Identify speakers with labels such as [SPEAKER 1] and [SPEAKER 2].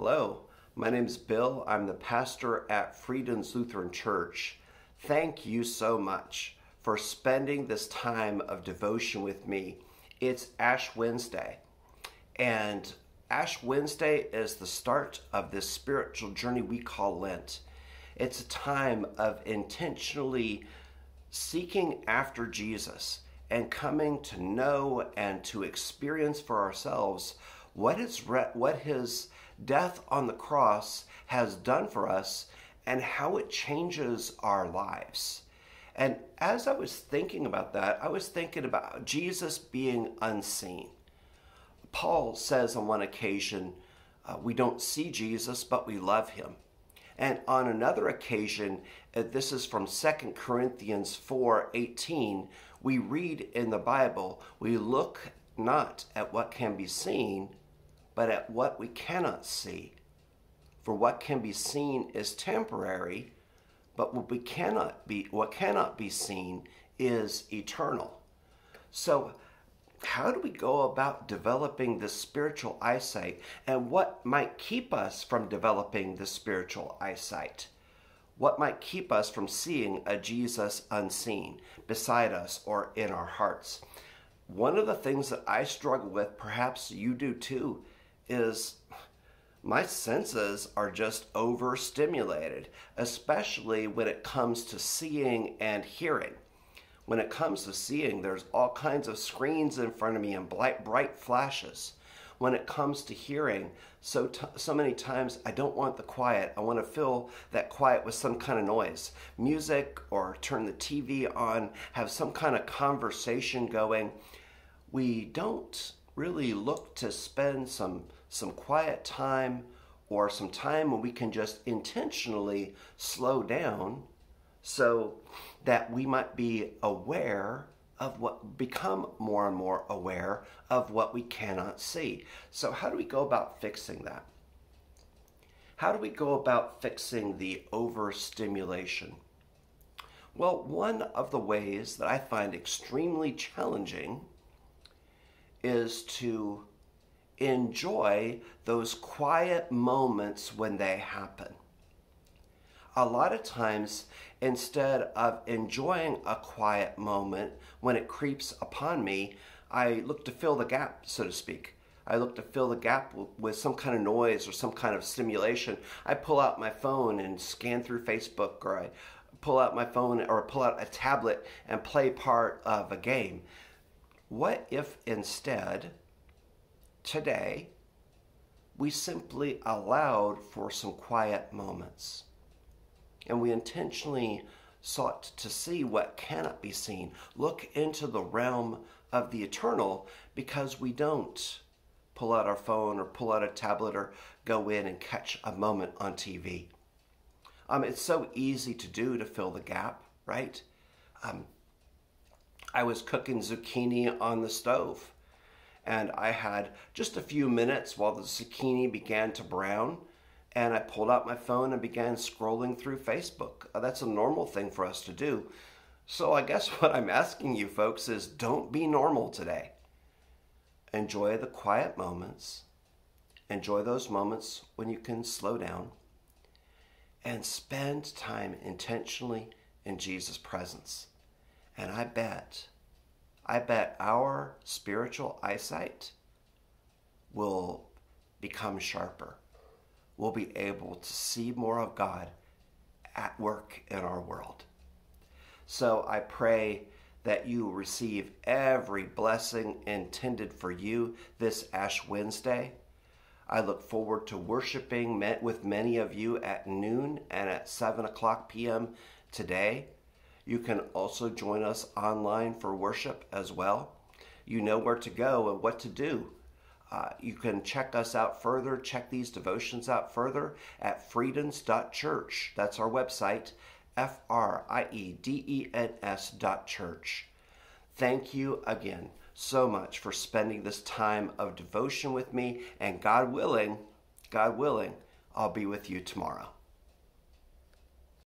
[SPEAKER 1] Hello, my name is Bill. I'm the pastor at Friedens Lutheran Church. Thank you so much for spending this time of devotion with me. It's Ash Wednesday, and Ash Wednesday is the start of this spiritual journey we call Lent. It's a time of intentionally seeking after Jesus and coming to know and to experience for ourselves what his death on the cross has done for us and how it changes our lives. And as I was thinking about that, I was thinking about Jesus being unseen. Paul says on one occasion, we don't see Jesus, but we love him. And on another occasion, this is from 2 Corinthians 4:18, we read in the Bible, we look not at what can be seen, but at what we cannot see. For what can be seen is temporary, but what cannot be seen is eternal. So how do we go about developing this spiritual eyesight, and what might keep us from developing this spiritual eyesight? What might keep us from seeing a Jesus unseen beside us or in our hearts? One of the things that I struggle with, perhaps you do too, is my senses are over overstimulated, especially when it comes to seeing and hearing. When it comes to seeing, there's all kinds of screens in front of me and bright flashes. When it comes to hearing, so many times I don't want the quiet. I want to fill that quiet with some kind of noise, music, or turn the TV on, have some kind of conversation going. We don't really look to spend some quiet time or some time when we can just intentionally slow down so that we might be aware of become more and more aware of what we cannot see. So how do we go about fixing that? How do we go about fixing the overstimulation? Well, one of the ways that I find extremely challenging is to enjoy those quiet moments when they happen. A lot of times, instead of enjoying a quiet moment when it creeps upon me, I look to fill the gap, so to speak. I look to fill the gap with some kind of noise or some kind of stimulation. I pull out my phone and scan through Facebook, or I pull out my phone or pull out a tablet and play part of a game. What if instead, today, we simply allowed for some quiet moments, and we intentionally sought to see what cannot be seen, look into the realm of the eternal, because we don't pull out our phone or pull out a tablet or go in and catch a moment on TV. It's so easy to do to fill the gap, right? I was cooking zucchini on the stove, and I had just a few minutes while the zucchini began to brown, and I pulled out my phone and began scrolling through Facebook. That's a normal thing for us to do. So I guess what I'm asking you folks is, don't be normal today. Enjoy the quiet moments. Enjoy those moments when you can slow down, and spend time intentionally in Jesus' presence. And I bet our spiritual eyesight will become sharper. We'll be able to see more of God at work in our world. So I pray that you receive every blessing intended for you this Ash Wednesday. I look forward to worshiping with many of you at noon and at 7:00 p.m. today. You can also join us online for worship as well. You know where to go and what to do. You can check us out further, check these devotions out further at friedens.church. That's our website, friedens.church. Thank you again so much for spending this time of devotion with me, and God willing, I'll be with you tomorrow.